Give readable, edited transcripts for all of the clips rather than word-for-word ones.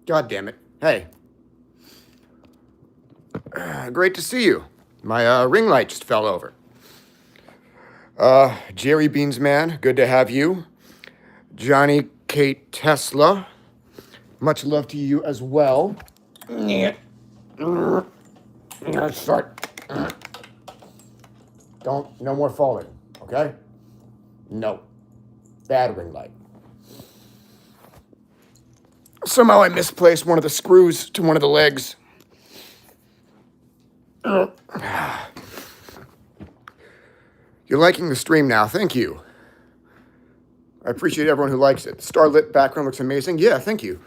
God damn it. Hey. Great to see you. My ring light just fell over. Jerry Beans Man, good to have you. Johnny Kate Tesla, much love to you as well. Yeah. Start. No more falling, okay? No. Bad ring light. Somehow I misplaced one of the screws to one of the legs. You're liking the stream now, thank you. I appreciate everyone who likes it. The starlit background looks amazing. Yeah, thank you.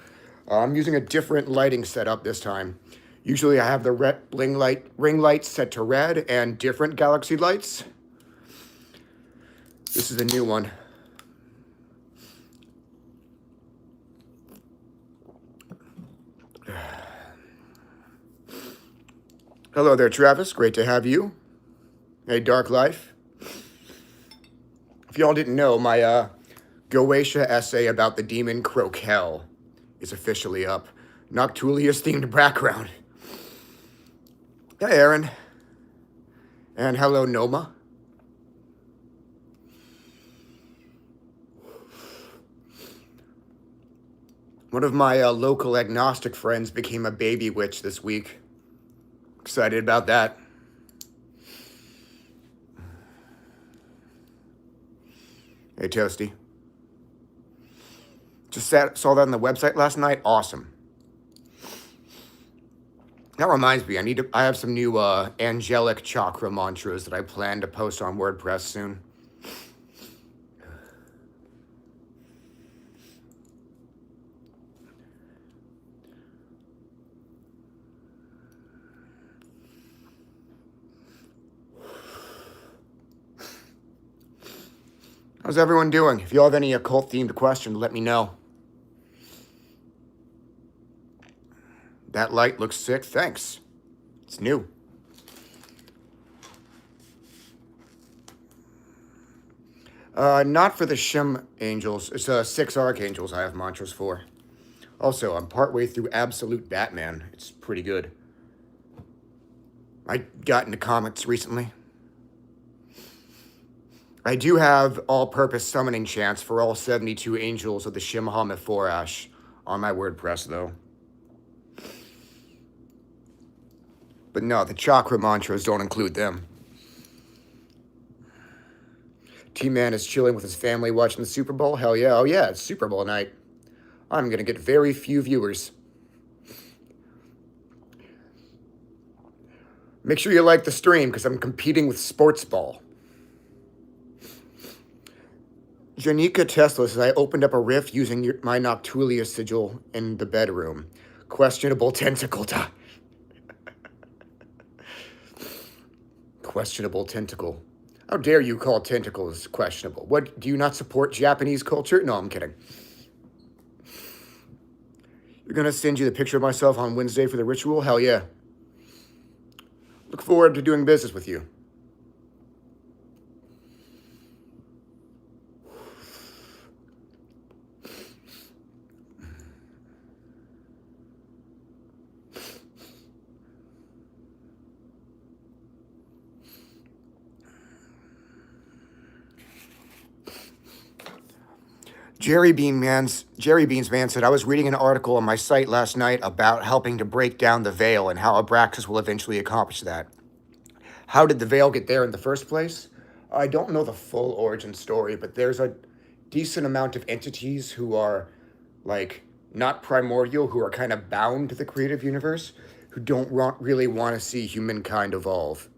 I'm using a different lighting setup this time. Usually I have the ring light set to red and different galaxy lights. This is a new one. Hello there, Travis. Great to have you. Hey, Dark Life. If y'all didn't know, my Goetia essay about the demon Crokel is officially up. Noctulius themed background. Hey, Aaron. And hello, Noma. One of my local agnostic friends became a baby witch this week. Excited about that. Hey, Toasty. Just saw that on the website last night. Awesome. That reminds me, I have some new angelic chakra mantras that I plan to post on WordPress soon. How's everyone doing? If you have any occult-themed questions, let me know. That light looks sick. Thanks. It's new. Not for the Shem Angels. It's 6 Archangels I have mantras for. Also, I'm partway through Absolute Batman. It's pretty good. I got into comics recently. I do have all-purpose summoning chants for all 72 angels of the Shimha Mephorash on my WordPress, though. But no, the chakra mantras don't include them. T-Man is chilling with his family watching the Super Bowl. Hell yeah. Oh yeah, it's Super Bowl night. I'm going to get very few viewers. Make sure you like the stream, because I'm competing with Sports Ball. Janika Tesla says, I opened up a rift using my Noctulia sigil in the bedroom. Questionable tentacle. Questionable tentacle. How dare you call tentacles questionable? What, do you not support Japanese culture? No, I'm kidding. You're going to send you the picture of myself on Wednesday for the ritual? Hell yeah. Look forward to doing business with you. Jerry Beans Man said, I was reading an article on my site last night about helping to break down the veil and how Abraxas will eventually accomplish that. How did the veil get there in the first place? I don't know the full origin story, but there's a decent amount of entities who are, like, not primordial, who are kind of bound to the creative universe, who don't really want to see humankind evolve.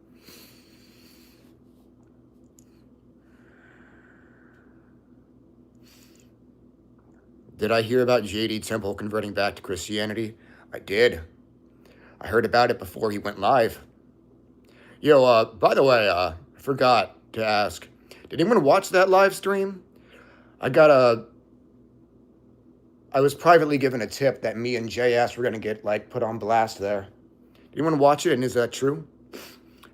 Did I hear about JD Temple converting back to Christianity? I did. I heard about it before he went live. Yo, by the way, forgot to ask. Did anyone watch that live stream? I got a. I was privately given a tip that me and JS were gonna get like put on blast there. Did anyone watch it, and is that true?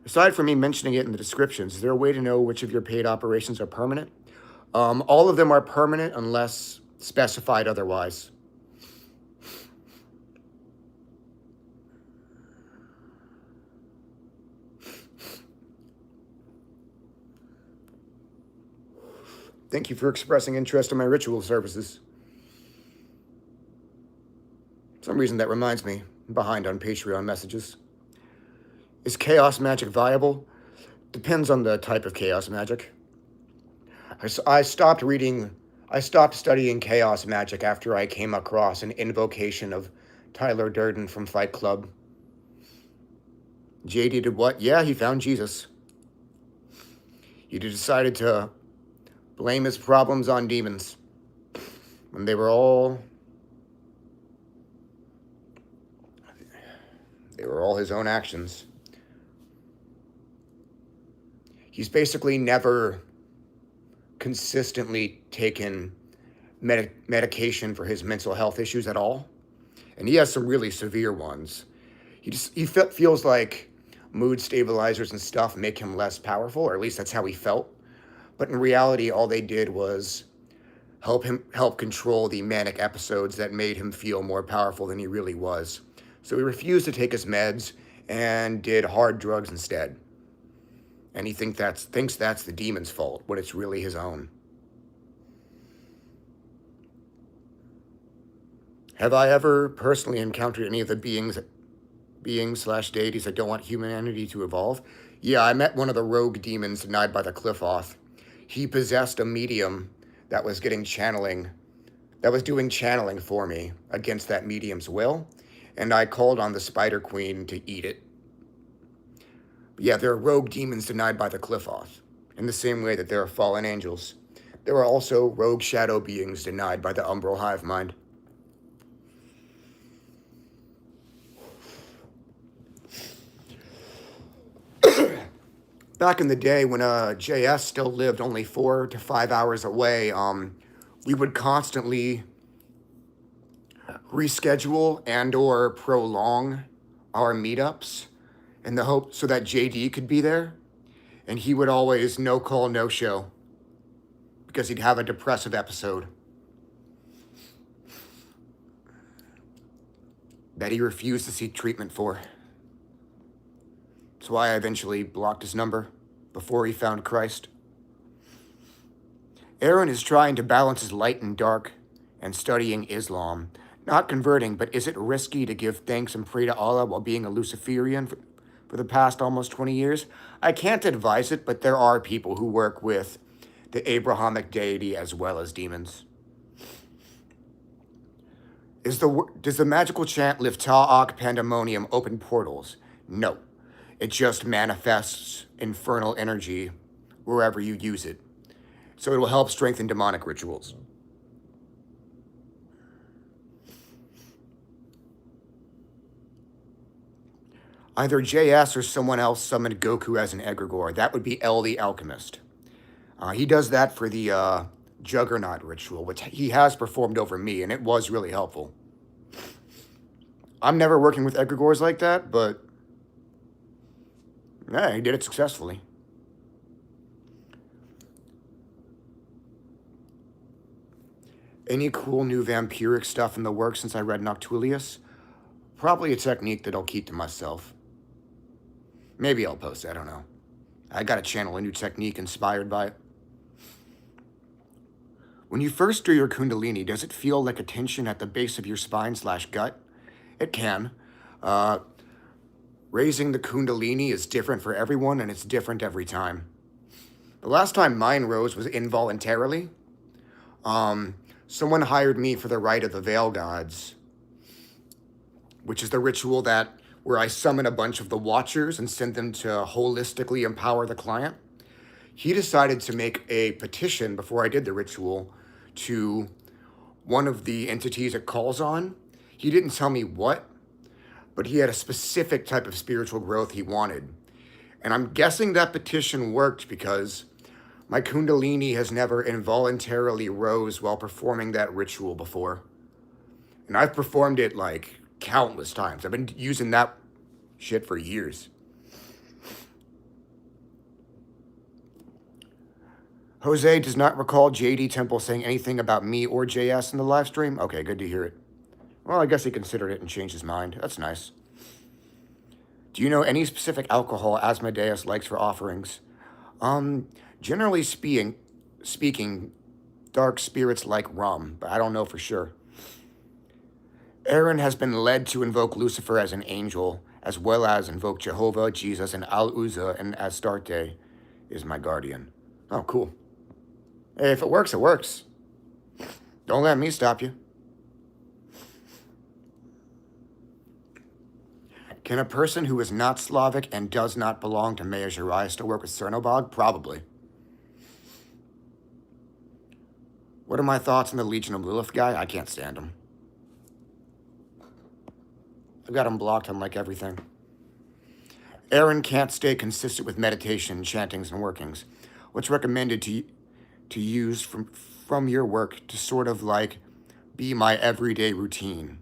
Aside from me mentioning it in the descriptions, is there a way to know which of your paid operations are permanent? All of them are permanent unless specified otherwise. Thank you for expressing interest in my ritual services. For some reason that reminds me, I'm behind on Patreon messages. Is chaos magic viable? Depends on the type of chaos magic. I stopped studying chaos magic after I came across an invocation of Tyler Durden from Fight Club. JD did what? Yeah, he found Jesus. He decided to blame his problems on demons when they were all his own actions. He's basically never consistently taken medication for his mental health issues at all, and he has some really severe ones. He feels like mood stabilizers and stuff make him less powerful, or at least that's how he felt. But in reality, all they did was help control the manic episodes that made him feel more powerful than he really was. So he refused to take his meds and did hard drugs instead. And he thinks that's the demon's fault when it's really his own. Have I ever personally encountered any of the beings / deities that don't want humanity to evolve? Yeah, I met one of the rogue demons denied by the Cliff-Oth. He possessed a medium that was doing channeling for me against that medium's will, and I called on the Spider Queen to eat it. But yeah, there are rogue demons denied by the Cliff-Oth, in the same way that there are fallen angels. There are also rogue shadow beings denied by the Umbral Hive Mind. Back in the day when JS still lived only 4 to 5 hours away, we would constantly reschedule and or prolong our meetups in the hope so that JD could be there. And he would always no call, no show because he'd have a depressive episode that he refused to seek treatment for. That's why I eventually blocked his number before he found Christ. Aaron is trying to balance his light and dark and studying Islam. Not converting, but is it risky to give thanks and pray to Allah while being a Luciferian for the past almost 20 years? I can't advise it, but there are people who work with the Abrahamic deity as well as demons. Does the magical chant Lifta'ak Pandemonium open portals? No. It just manifests infernal energy wherever you use it. So it will help strengthen demonic rituals. Either JS or someone else summoned Goku as an egregore. That would be El the Alchemist. He does that for the Juggernaut ritual, which he has performed over me, and it was really helpful. I'm never working with egregores like that, but yeah, he did it successfully. Any cool new vampiric stuff in the works since I read Noctulius? Probably a technique that I'll keep to myself. Maybe I'll post it, I don't know. I gotta channel a new technique inspired by it. When you first do your Kundalini, does it feel like a tension at the base of your spine / gut? It can. Raising the Kundalini is different for everyone, and it's different every time. The last time mine rose was involuntarily. Someone hired me for the Rite of the Veil Gods, which is the ritual where I summon a bunch of the Watchers and send them to holistically empower the client. He decided to make a petition before I did the ritual to one of the entities it calls on. He didn't tell me what, but he had a specific type of spiritual growth he wanted. And I'm guessing that petition worked because my Kundalini has never involuntarily rose while performing that ritual before. And I've performed it like countless times. I've been using that shit for years. Jose does not recall JD Temple saying anything about me or JS in the live stream. Okay, good to hear it. Well, I guess he considered it and changed his mind. That's nice. Do you know any specific alcohol Asmodeus likes for offerings? Generally speaking, dark spirits like rum, but I don't know for sure. Aaron has been led to invoke Lucifer as an angel, as well as invoke Jehovah, Jesus, and Al-Uzza and Astarte is my guardian. Oh, cool. Hey, if it works, it works. Don't let me stop you. Can a person who is not Slavic and does not belong to Mea Jirai still work with Cernobog? Probably. What are my thoughts on the Legion of Lilith guy? I can't stand him. I've got him blocked on like everything. Aaron can't stay consistent with meditation, chantings, and workings. What's recommended to use from your work to sort of like be my everyday routine?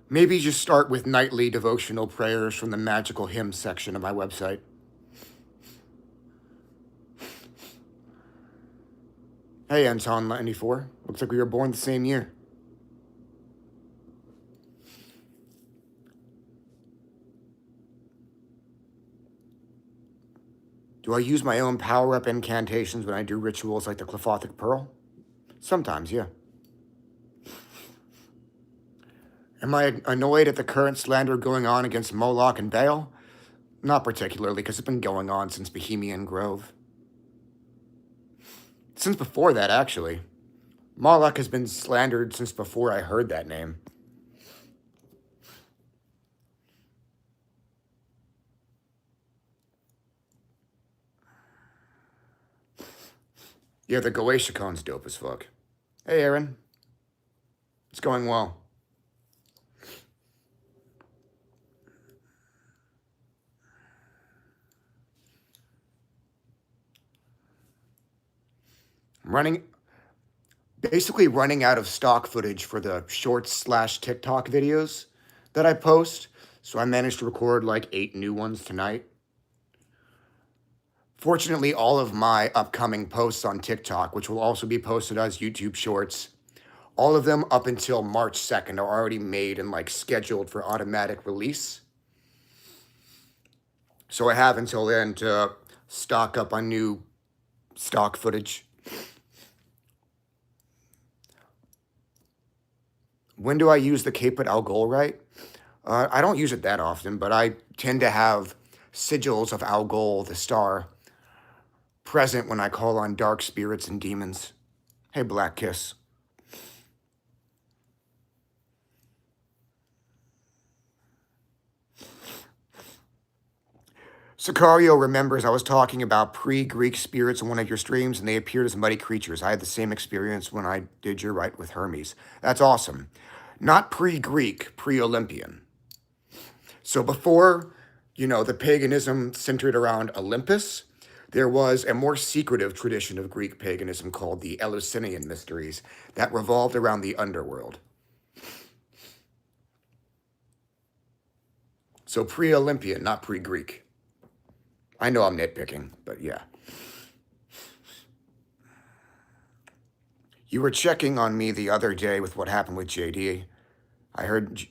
Maybe just start with nightly devotional prayers from the magical hymns section of my website. Hey, Anton94. Looks like we were born the same year. Do I use my own power-up incantations when I do rituals like the Clefothic Pearl? Sometimes, yeah. Am I annoyed at the current slander going on against Moloch and Baal? Not particularly, because it's been going on since Bohemian Grove. Since before that, actually. Moloch has been slandered since before I heard that name. Yeah, the Goetiacon's dope as fuck. Hey, Aaron. It's going well. Basically running out of stock footage for the shorts/TikTok videos that I post. So I managed to record like 8 new ones tonight. Fortunately, all of my upcoming posts on TikTok, which will also be posted as YouTube Shorts, all of them up until March 2nd are already made and like scheduled for automatic release. So I have until then to stock up on new stock footage. When do I use the Caput Algol? I don't use it that often, but I tend to have sigils of Algol, the star, present when I call on dark spirits and demons. Hey, Black Kiss. Sicario remembers I was talking about pre-Greek spirits in one of your streams, and they appeared as muddy creatures. I had the same experience when I did your rite with Hermes. That's awesome. Not pre-Greek, pre-Olympian. So before, the paganism centered around Olympus, there was a more secretive tradition of Greek paganism called the Eleusinian Mysteries that revolved around the underworld. So pre-Olympian, not pre-Greek. I know I'm nitpicking, but yeah. You were checking on me the other day with what happened with JD. I heard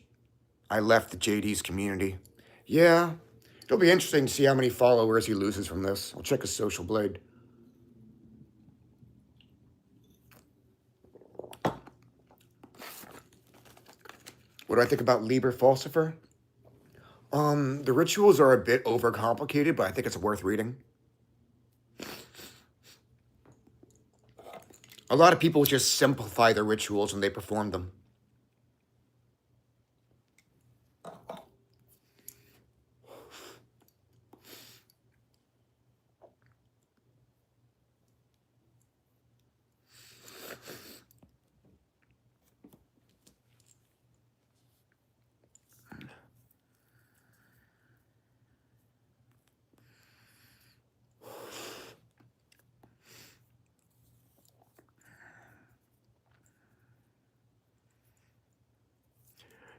I left the JD's community. Yeah, it'll be interesting to see how many followers he loses from this. I'll check his social blade. What do I think about Liber Falcifer? The rituals are a bit overcomplicated, but I think it's worth reading. A lot of people just simplify their rituals when they perform them.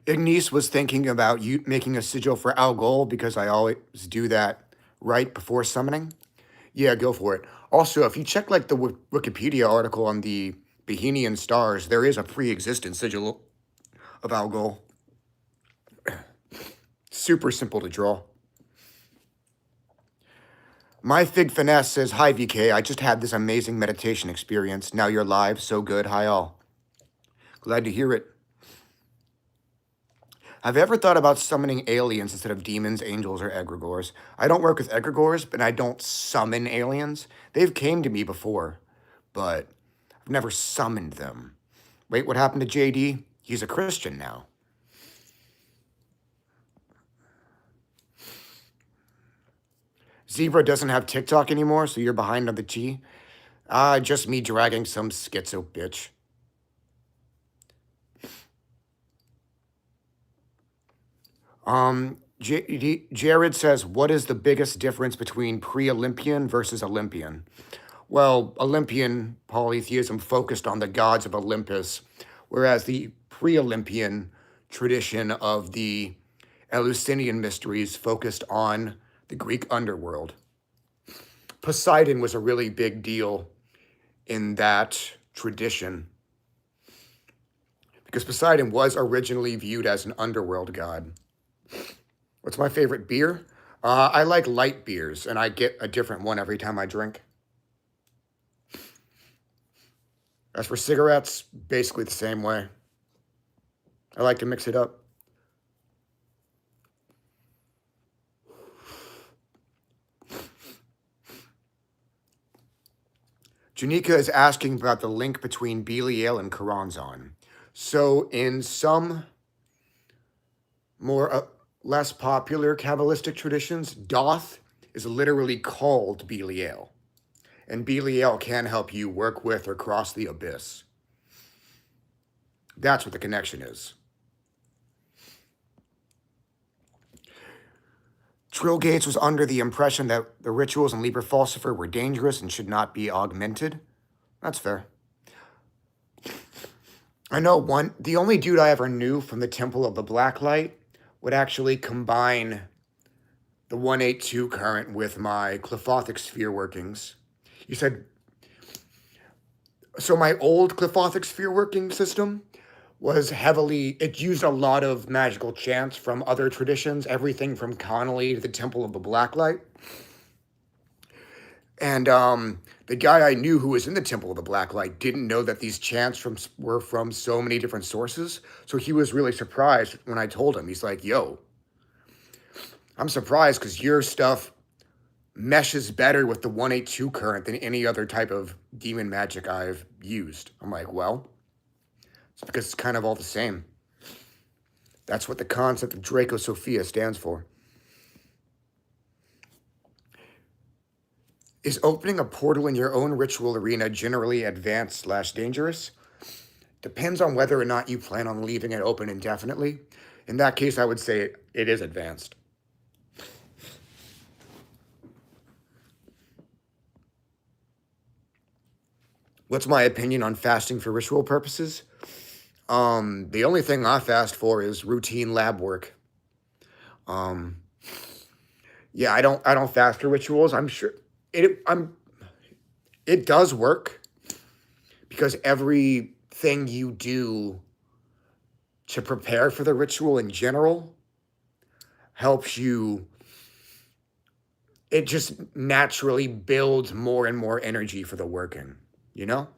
Ignis was thinking about you making a sigil for Algol because I always do that right before summoning. Yeah, go for it. Also, if you check like the Wikipedia article on the Bohemian stars, there is a pre-existent sigil of Algol. Super simple to draw. My Fig Finesse says, "Hi VK, I just had this amazing meditation experience. Now you're live, so good. Hi all. Glad to hear it. Have you ever thought about summoning aliens instead of demons, angels, or egregores? I don't work with egregores, but I don't summon aliens. They've came to me before, but I've never summoned them. Wait, what happened to JD? He's a Christian now. Zebra doesn't have TikTok anymore, so you're behind on the G. Just me dragging some schizo bitch. Jared says, what is the biggest difference between pre-Olympian versus Olympian? Well, Olympian polytheism focused on the gods of Olympus, whereas the pre-Olympian tradition of the Eleusinian mysteries focused on the Greek underworld. Poseidon was a really big deal in that tradition because Poseidon was originally viewed as an underworld god. What's my favorite beer? I like light beers, and I get a different one every time I drink. As for cigarettes, basically the same way. I like to mix it up. Janika is asking about the link between Belial and Karanzan. So in some more less popular Kabbalistic traditions, Doth is literally called Belial. And Belial can help you work with or cross the abyss. That's what the connection is. Trill Gates was under the impression that the rituals in Liber Falsifer were dangerous and should not be augmented. That's fair. I know the only dude I ever knew from the Temple of the Blacklight would actually combine the 182 current with my Clefothic sphere workings. You said, so my old Clefothic sphere working system was it used a lot of magical chants from other traditions, everything from Connolly to the Temple of the Blacklight. And the guy I knew who was in the Temple of the Blacklight didn't know that these chants were from so many different sources. So he was really surprised when I told him. He's like, yo, I'm surprised because your stuff meshes better with the 182 current than any other type of demon magic I've used. I'm like, well, it's because it's kind of all the same. That's what the concept of Draco Sophia stands for. Is opening a portal in your own ritual arena generally advanced/dangerous? Depends on whether or not you plan on leaving it open indefinitely. In that case, I would say it is advanced. What's my opinion on fasting for ritual purposes? The only thing I fast for is routine lab work. Yeah, I don't fast for rituals. I'm sure it does work because everything you do to prepare for the ritual in general helps you. It just naturally builds more and more energy for the working, you know?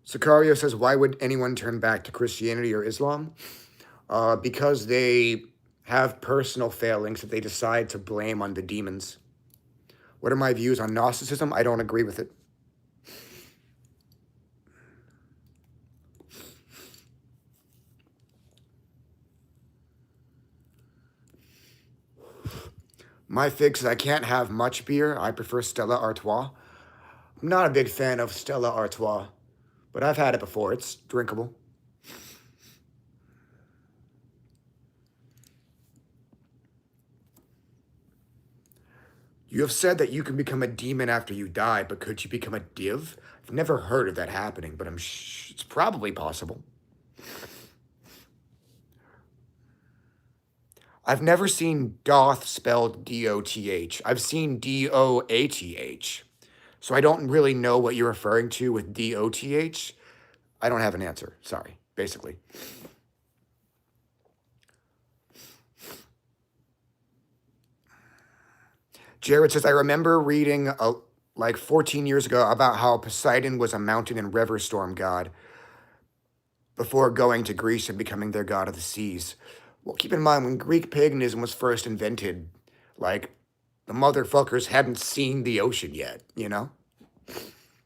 Sicario says, why would anyone turn back to Christianity or Islam? Because they have personal failings that they decide to blame on the demons. What are my views on Gnosticism? I don't agree with it. My fix is I can't have much beer. I prefer Stella Artois. I'm not a big fan of Stella Artois, but I've had it before. It's drinkable. You have said that you can become a demon after you die, but could you become a div? I've never heard of that happening, but it's probably possible. I've never seen Doth spelled D-O-T-H. I've seen D-O-A-T-H. So I don't really know what you're referring to with D-O-T-H. I don't have an answer. Sorry, basically. Jared says, I remember reading like 14 years ago about how Poseidon was a mountain and river storm god before going to Greece and becoming their god of the seas. Well, keep in mind, when Greek paganism was first invented, like, the motherfuckers hadn't seen the ocean yet, you know?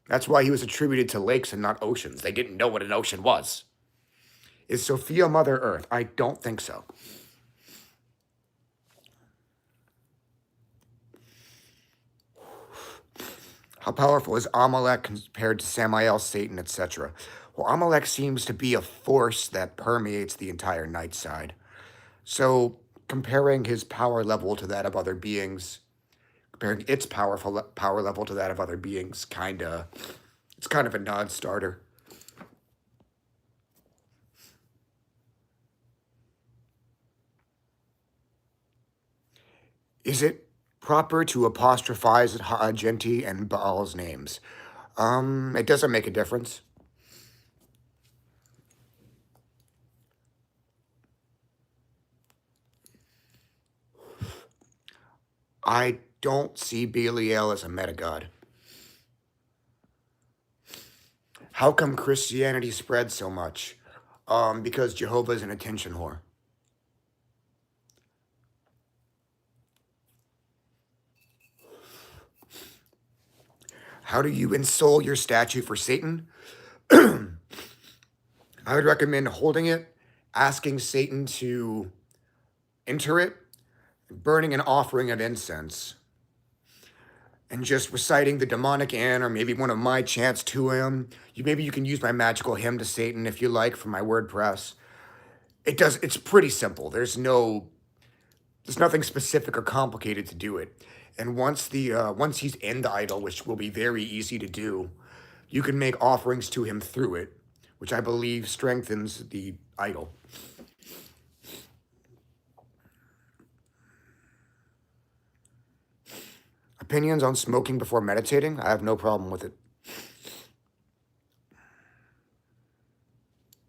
That's why he was attributed to lakes and not oceans. They didn't know what an ocean was. Is Sophia Mother Earth? I don't think so. How powerful is Amalek compared to Samael, Satan, etc.? Well, Amalek seems to be a force that permeates the entire night side. So, comparing his power level to that of other beings, comparing its power level to that of other beings, it's kind of a non-starter. Is it proper to apostrophize Ha'agenti and Baal's names? It doesn't make a difference. I don't see Belial as a metagod. How come Christianity spread so much? Because Jehovah's an attention whore. How do you ensoul your statue for Satan? I would recommend holding it, asking Satan to enter it, burning an offering of incense, and just reciting the demonic hymn or maybe one of my chants to him. Maybe you can use my magical hymn to Satan if you like for my WordPress. It's pretty simple. There's nothing specific or complicated to do it. And once he's in the idol, which will be very easy to do, you can make offerings to him through it, which I believe strengthens the idol. Opinions on smoking before meditating? I have no problem with it.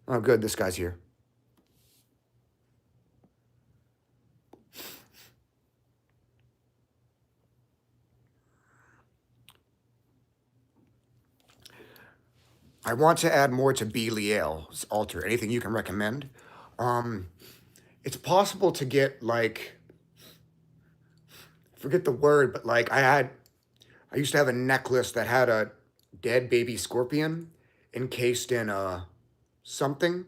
Oh, good, this guy's here. I want to add more to Belial's altar. Anything you can recommend? It's possible to get, like, forget the word, but like I used to have a necklace that had a dead baby scorpion encased in something.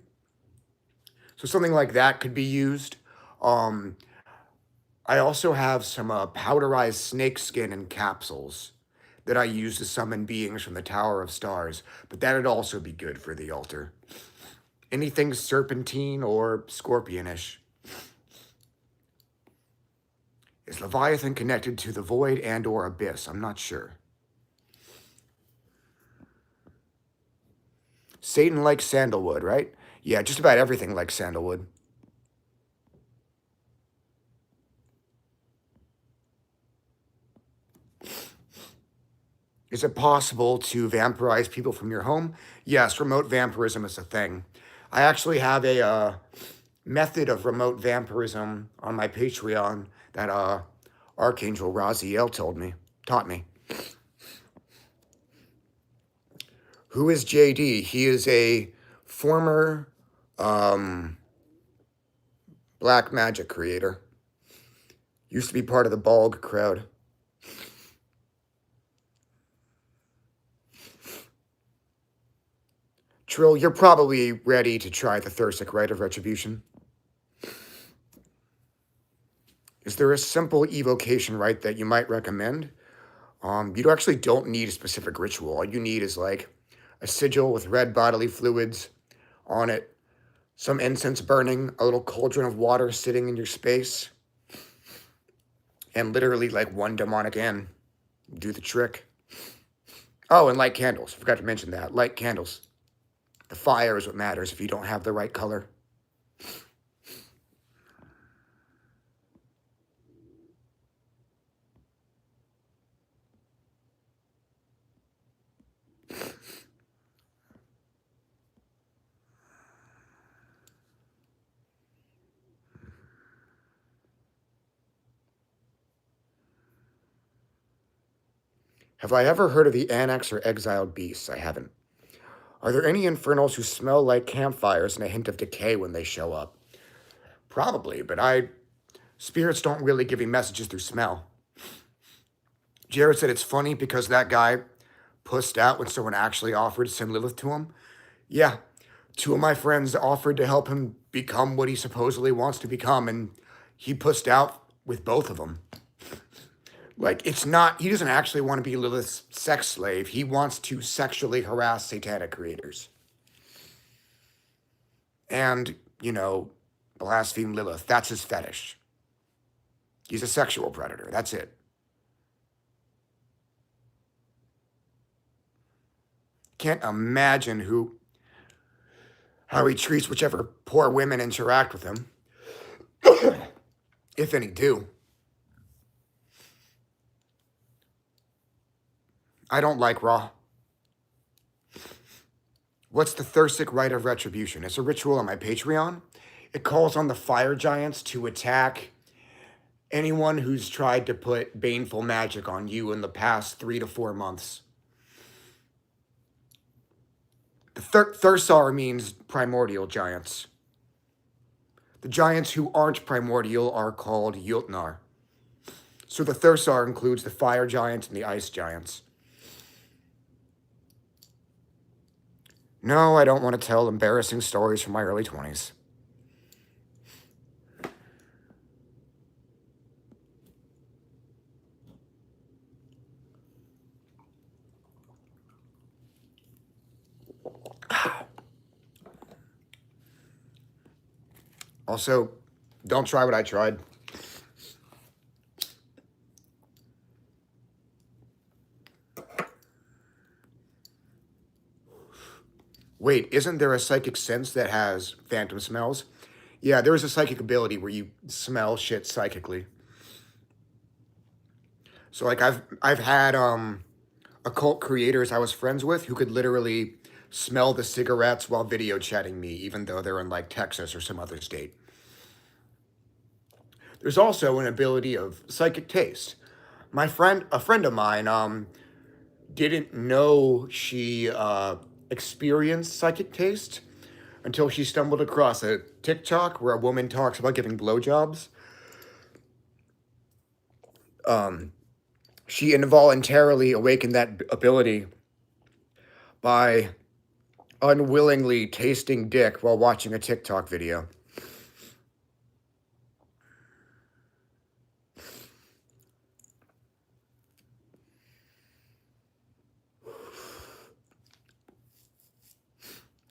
So something like that could be used. I also have some powderized snake skin in capsules that I use to summon beings from the Tower of Stars, but that'd also be good for the altar. Anything serpentine or scorpionish. Is Leviathan connected to the void and or abyss? I'm not sure. Satan likes sandalwood, right? Yeah, just about everything likes sandalwood. Is it possible to vampirize people from your home? Yes, remote vampirism is a thing. I actually have a method of remote vampirism on my Patreon that Archangel Raziel taught me. Who is JD? He is a former black magic creator. Used to be part of the Balg crowd. Trill, you're probably ready to try the Thursic Rite of Retribution. Is there a simple evocation rite that you might recommend? You actually don't need a specific ritual. All you need is like a sigil with red bodily fluids on it, some incense burning, a little cauldron of water sitting in your space. And literally, like, one demonic end do the trick. Oh, and light candles. Forgot to mention that. Light candles. The fire is what matters if you don't have the right color. Have I ever heard of the Annex or Exiled Beasts? I haven't. Are there any infernals who smell like campfires and a hint of decay when they show up? Probably, but spirits don't really give me messages through smell. Jared said it's funny because that guy pussed out when someone actually offered to send Lilith to him. Yeah, two of my friends offered to help him become what he supposedly wants to become, and he pussed out with both of them. Like, it's not, he doesn't actually want to be Lilith's sex slave. He wants to sexually harass satanic creators. And, blaspheme Lilith. That's his fetish. He's a sexual predator. That's it. Can't imagine how he treats whichever poor women interact with him. If any do. I don't like Raw. What's the Thursic Rite of Retribution? It's a ritual on my Patreon. It calls on the fire giants to attack anyone who's tried to put baneful magic on you in the past 3 to 4 months. The Thursar means primordial giants. The giants who aren't primordial are called Yultnar. So the Thursar includes the fire giants and the ice giants. No, I don't want to tell embarrassing stories from my early 20s. Also, don't try what I tried. Wait, isn't there a psychic sense that has phantom smells? Yeah, there is a psychic ability where you smell shit psychically. So like I've had occult creators I was friends with who could literally smell the cigarettes while video chatting me, even though they're in like Texas or some other state. There's also an ability of psychic taste. A friend of mine, didn't know she experienced psychic taste until she stumbled across a TikTok where a woman talks about giving blowjobs. She involuntarily awakened that ability by unwillingly tasting dick while watching a TikTok video.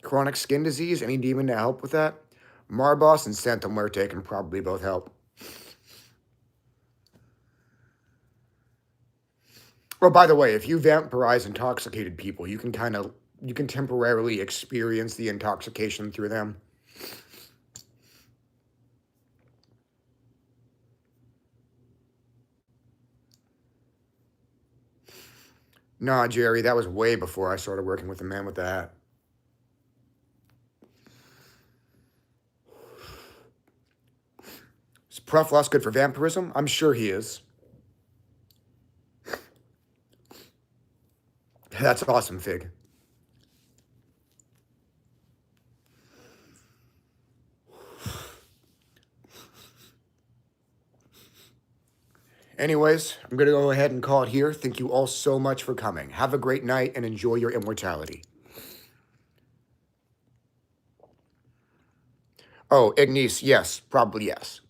Chronic skin disease, any demon to help with that? Marbos and Santa Muerte can probably both help. Oh, by the way, if you vampirize intoxicated people, you can temporarily experience the intoxication through them. Nah, Jerry, that was way before I started working with the man with the hat. Is Pruffloss good for vampirism? I'm sure he is. That's awesome, Fig. Anyways, I'm going to go ahead and call it here. Thank you all so much for coming. Have a great night and enjoy your immortality. Oh, Ignice, yes. Probably yes.